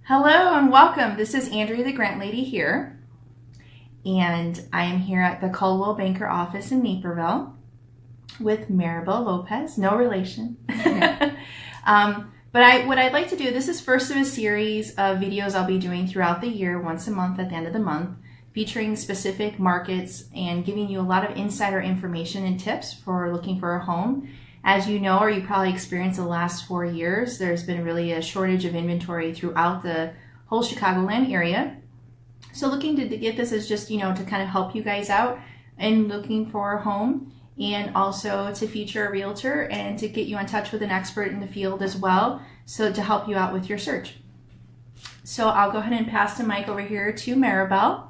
Hello and welcome. This is Andrea, the Grant Lady here, and I am here at the Coldwell Banker office in Naperville with Maribel Lopez, no relation. But what I'd like to do, this is first of a series of videos I'll be doing throughout the year, once a month at the end of the month, featuring specific markets and giving you a lot of insider information and tips for looking for a home. As you know, or you probably experienced the last 4 years, there's been really a shortage of inventory throughout the whole Chicagoland area. So looking to get this is just, to kind of help you guys out in looking for a home, and also to feature a realtor and to get you in touch with an expert in the field as well, so to help you out with your search. So I'll go ahead and pass the mic over here to Maribel.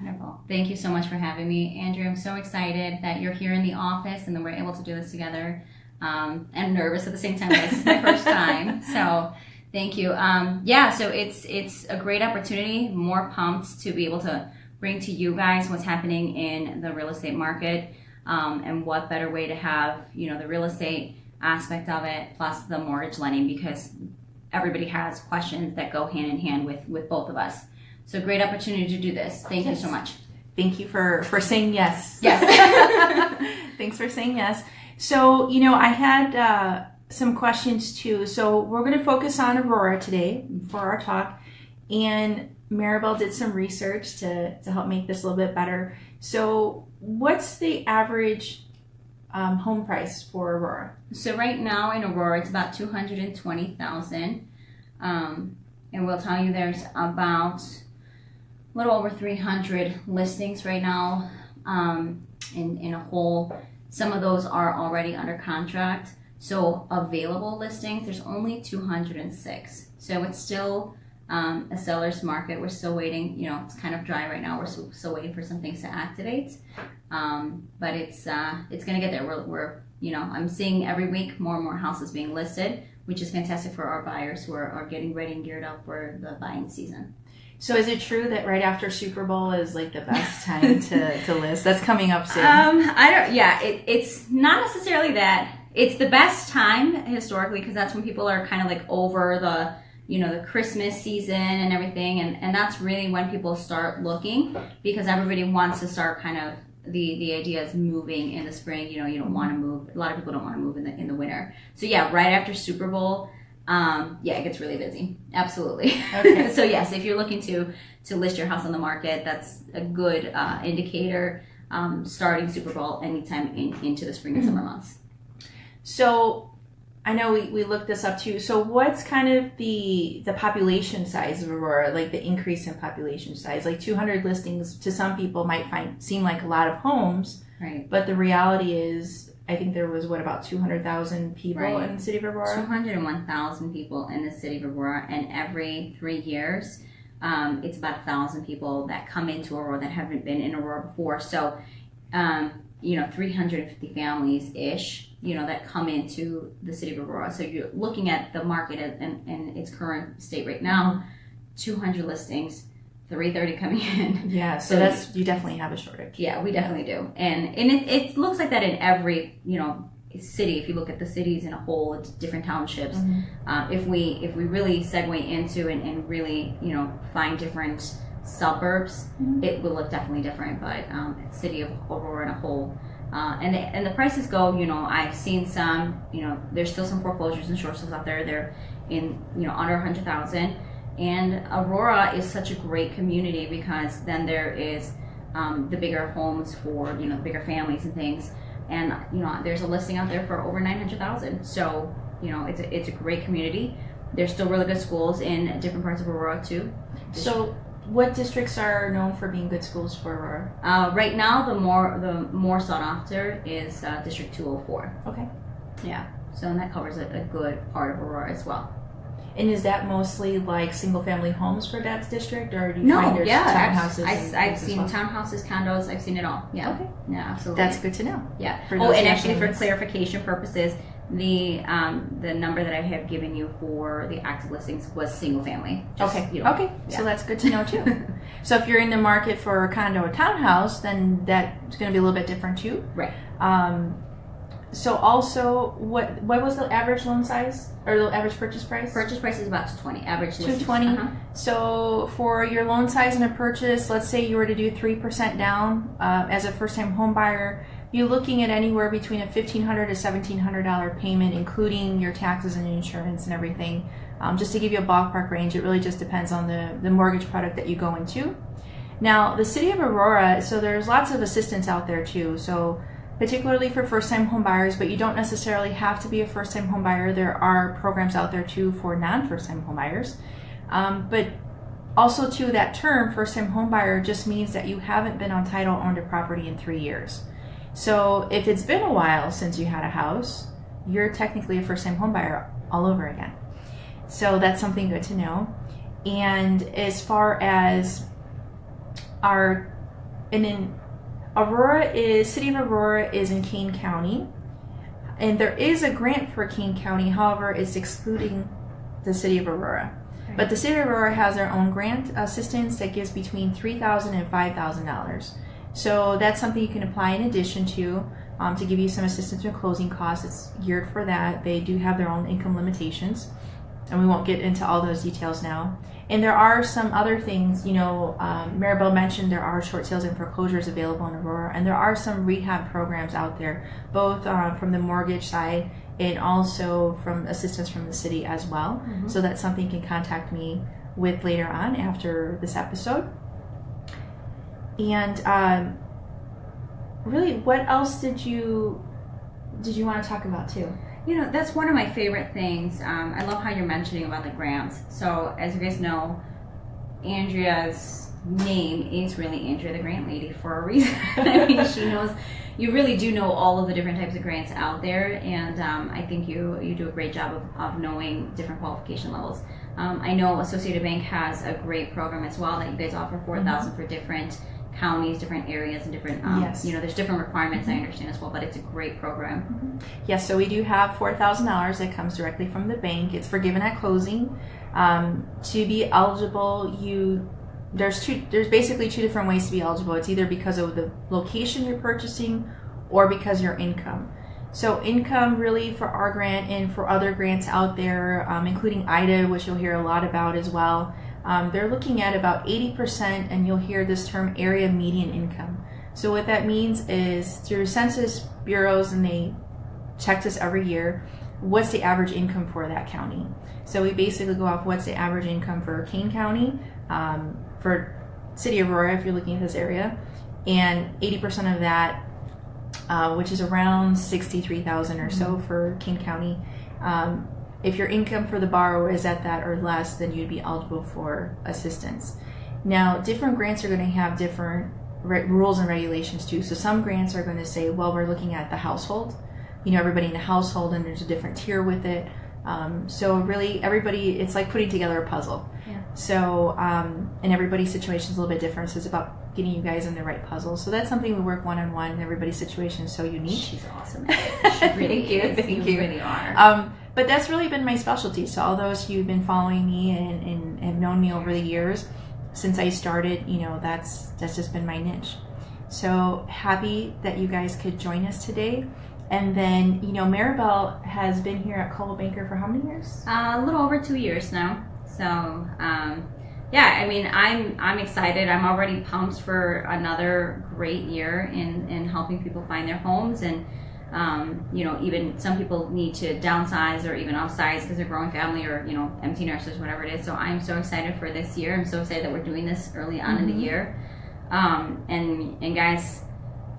Wonderful. Thank you so much for having me, Andrew. I'm so excited that you're here in the office and that we're able to do this together. And nervous at the same time. It's my first time, so thank you. So it's a great opportunity. More pumped to be able to bring to you guys what's happening in the real estate market, and what better way to have the real estate aspect of it plus the mortgage lending, because everybody has questions that go hand in hand with both of us. So great opportunity to do this. Thank you so much. Thank you for saying yes. Yes. Thanks for saying yes. So, I had some questions too. So we're going to focus on Aurora today for our talk. And Maribel did some research to help make this a little bit better. So what's the average home price for Aurora? So right now in Aurora, it's about $220,000. And we'll tell you there's about a little over 300 listings right now in a whole. Some of those are already under contract. So available listings, there's only 206. So it's still a seller's market. We're still waiting. It's kind of dry right now. We're still waiting for some things to activate. But it's going to get there. We're I'm seeing every week more and more houses being listed, which is fantastic for our buyers who are getting ready and geared up for the buying season. So is it true that right after Super Bowl is like the best time to list? That's coming up soon. It's not necessarily that. It's the best time historically because that's when people are kind of like over the the Christmas season and everything, and that's really when people start looking, because everybody wants to start kind of the idea is moving in the spring. You don't want to move. A lot of people don't want to move in the winter. So yeah, right after Super Bowl. It gets really busy. Absolutely. Okay. So yes, if you're looking to list your house on the market, that's a good indicator. Starting Super Bowl anytime into the spring and summer months. So I know we looked this up too. So what's kind of the population size of Aurora, like the increase in population size? Like 200 listings to some people might seem like a lot of homes, right? But the reality is, I think there was, about 200,000 people in the city of Aurora? 201,000 people in the city of Aurora, and every 3 years, it's about 1,000 people that come into Aurora that haven't been in Aurora before. So, 350 families-ish, that come into the city of Aurora. So you're looking at the market and its current state right now, 200 listings, 330 coming in. Yeah, so you definitely have a shortage. Yeah, we definitely do. And it looks like that in every, city. If you look at the cities in a whole, it's different townships. Mm-hmm. If we really segue into and really, find different suburbs, mm-hmm. It will look definitely different. But city of Aurora in a whole, and the prices go, I've seen some, there's still some foreclosures and short sales out there. They're in, under 100,000. And Aurora is such a great community because then there is the bigger homes for the bigger families and things, and there's a listing out there for over 900,000. So it's a great community. There's still really good schools in different parts of Aurora too. So what districts are known for being good schools for Aurora? Right now, the more sought after is District 204. Okay. Yeah. So and that covers a good part of Aurora as well. And is that mostly like single-family homes for that district, or do you find there's townhouses? I've seen townhouses, condos. I've seen it all. Yeah. Okay. Yeah, absolutely. That's good to know. Yeah. And actually, for clarification purposes, the number that I have given you for the active listings was single-family. Okay. Okay. Yeah. So that's good to know too. So if you're in the market for a condo or townhouse, then that's going to be a little bit different too. Right. So also, what was the average loan size or the average purchase price? Purchase price is about 220. Average 220. So for your loan size in a purchase, let's say you were to do 3% down as a first-time home buyer, you're looking at anywhere between a $1,500 to $1,700 payment, including your taxes and insurance and everything. Just to give you a ballpark range, it really just depends on the mortgage product that you go into. Now, the city of Aurora, so there's lots of assistance out there too. So particularly for first-time home buyers, but you don't necessarily have to be a first-time home buyer. There are programs out there too for non-first-time home buyers. But also too, that term, first-time home buyer, just means that you haven't been on title owned a property in 3 years. So if it's been a while since you had a house, you're technically a first-time home buyer all over again. So that's something good to know. And as far as City of Aurora is in Kane County, and there is a grant for Kane County. However, it's excluding the City of Aurora. Okay. But the City of Aurora has their own grant assistance that gives between $3,000 and $5,000. So that's something you can apply in addition to give you some assistance with closing costs. It's geared for that. They do have their own income limitations, and we won't get into all those details now. And there are some other things, Maribel mentioned there are short sales and foreclosures available in Aurora, and there are some rehab programs out there, both from the mortgage side and also from assistance from the city as well. Mm-hmm. So that's something you can contact me with later on after this episode. And really, what else did you want to talk about too? That's one of my favorite things. I love how you're mentioning about the grants. So as you guys know, Andrea's name is really Andrea the Grant Lady for a reason. I mean, she knows, you really do know all of the different types of grants out there, and I think you do a great job of knowing different qualification levels. I know Associated Bank has a great program as well that you guys offer $4,000 for different counties, different areas, and different, yes. There's different requirements, I understand as well, but it's a great program. Mm-hmm. Yes, so we do have $4,000 that comes directly from the bank. It's forgiven at closing. To be eligible, there's basically two different ways to be eligible. It's either because of the location you're purchasing or because of your income. So income really for our grant and for other grants out there, including IDA, which you'll hear a lot about as well. They're looking at about 80%, and you'll hear this term area median income. So what that means is through census bureaus, and they check this every year, what's the average income for that county? So we basically go off what's the average income for Kane County, for City of Aurora if you're looking at this area, and 80% of that, which is around $63,000 or so for Kane County. If your income for the borrower is at that or less, then you'd be eligible for assistance. Now, different grants are going to have different rules and regulations too. So some grants are going to say, well, we're looking at the household, everybody in the household, and there's a different tier with it. So really, everybody, it's like putting together a puzzle. Yeah. So, and everybody's situation is a little bit different. So it's about getting you guys in the right puzzle. So that's something we work one-on-one. Everybody's situation is so unique. She's awesome. She really is. Thank you. Really are. But that's really been my specialty. So all those who've been following me and have known me over the years, since I started, that's just been my niche. So happy that you guys could join us today. And then, Maribel has been here at Coldwell Banker for how many years? A little over 2 years now. So, I mean, I'm excited. I'm already pumped for another great year in helping people find their homes. And, even some people need to downsize or even upsize because they're growing family or, empty nurses, whatever it is. So I'm so excited for this year. I'm so excited that we're doing this early on in the year. And guys,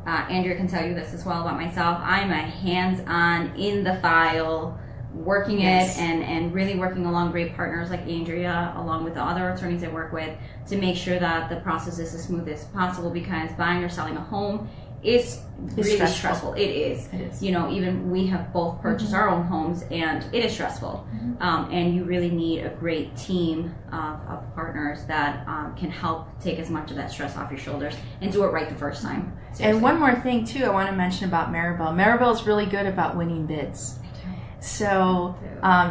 Andrea can tell you this as well about myself. I'm a hands-on, in the file, working it and really working along great partners like Andrea, along with the other attorneys I work with, to make sure that the process is as smooth as possible, because buying or selling a home is really stressful. It is. Even we have both purchased our own homes, and it is stressful. And you really need a great team of partners that can help take as much of that stress off your shoulders and do it right the first time. Seriously. And one more thing too I want to mention about Maribel. Maribel is really good about winning bids. So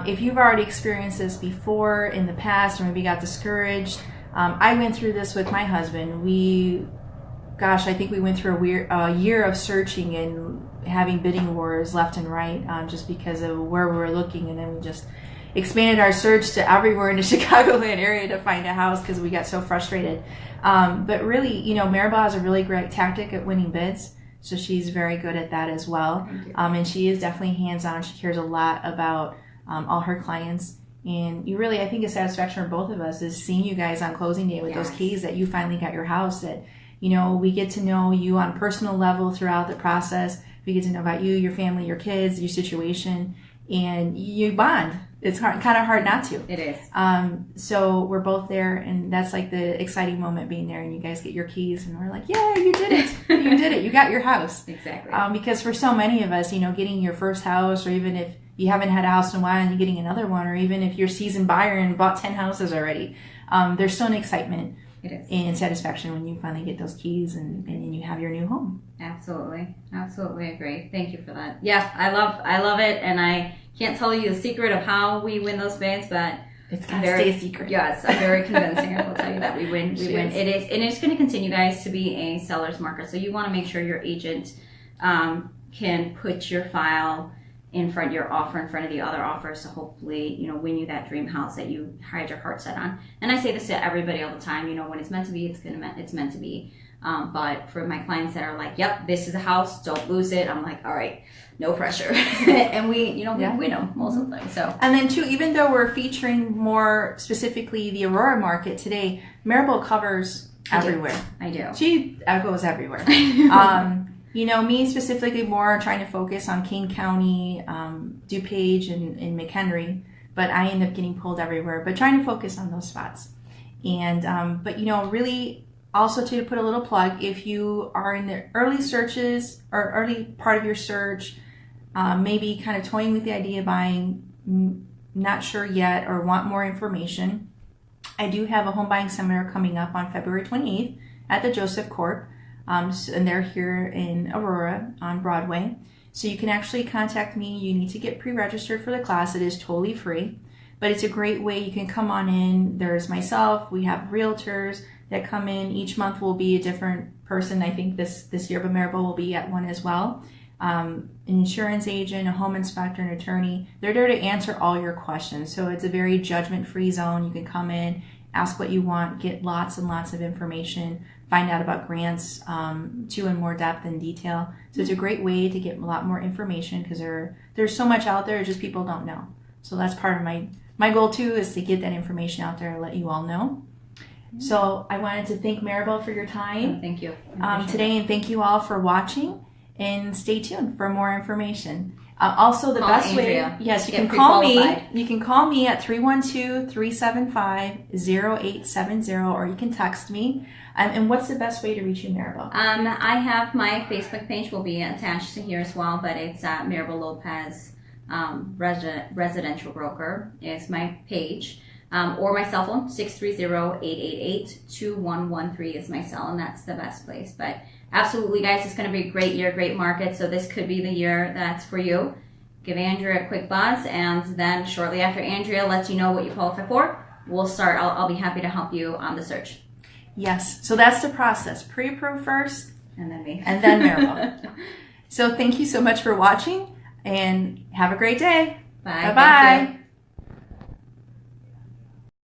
if you've already experienced this before in the past, or maybe got discouraged, I went through this with my husband. I think we went through a year of searching, and having bidding wars left and right, just because of where we were looking, and then we just expanded our search to everywhere in the Chicagoland area to find a house because we got so frustrated. But really, Maribel has a really great tactic at winning bids. So she's very good at that as well. And she is definitely hands-on. She cares a lot about all her clients. And I think a satisfaction for both of us is seeing you guys on closing day with those keys, that you finally got your house, that, we get to know you on a personal level throughout the process. We get to know about you, your family, your kids, your situation, and you bond. It's kind of hard not to. It is. So we're both there, and that's like the exciting moment, being there, and you guys get your keys, and we're like, yeah, you did it. You did it. You got your house. Exactly. Because for so many of us, getting your first house, or even if you haven't had a house in a while and you're getting another one, or even if you're a seasoned buyer and bought 10 houses already, there's still an excitement and satisfaction when you finally get those keys and you have your new home. Absolutely agree. Thank you for that. Yeah, I love it, and I can't tell you the secret of how we win those bids, but it's gotta stay a secret. Yes, I'm very convincing. I will tell you that we win. It is, and it's going to continue, guys, to be a seller's market. So you want to make sure your agent can put your file in front of your offer, in front of the other offers, to hopefully, win you that dream house that you had your heart set on. And I say this to everybody all the time, when it's meant to be, it's meant to be. But for my clients that are like, yep, this is a house, don't lose it, I'm like, all right, no pressure. And we win them most of the time. So, and then too, even though we're featuring more specifically the Aurora market today, Maribel covers everywhere. I do. She goes everywhere. Me specifically, more trying to focus on King County, DuPage, and McHenry, but I end up getting pulled everywhere, but trying to focus on those spots. And, but really also to put a little plug, if you are in the early searches or early part of your search, maybe kind of toying with the idea of buying, not sure yet, or want more information, I do have a home buying seminar coming up on February 28th at the Joseph Corp. And they're here in Aurora on Broadway. So you can actually contact me. You need to get pre-registered for the class. It is totally free, but it's a great way. You can come on in. There's myself. We have realtors that come in. Each month will be a different person. I think this year, but Maribel will be at one as well. An insurance agent, a home inspector, an attorney. They're there to answer all your questions. So it's a very judgment-free zone. You can come in, ask what you want, get lots and lots of information, find out about grants in more depth and detail. So it's a great way to get a lot more information, because there's so much out there, just people don't know. So that's part of my goal too, is to get that information out there and let you all know. So I wanted to thank Maribel for your time. Thank you today, and thank you all for watching, and stay tuned for more information. Also, the best Andrea. way, yes, you can call me. You can call me at 312-375-0870, or you can text me. And what's the best way to reach you, Maribel? I have my Facebook page, will be attached to here as well, but it's Maribel Lopez Residential Broker is my page. Or my cell phone, 630-888-2113 is my cell, and that's the best place. But absolutely, guys, it's going to be a great year, great market, so this could be the year that's for you. Give Andrea a quick buzz, and then shortly after Andrea lets you know what you qualify for, we'll start. I'll be happy to help you on the search. Yes, so that's the process. Pre-approve first, and then me. And then Maribel. So thank you so much for watching, and have a great day. Bye. Bye-bye.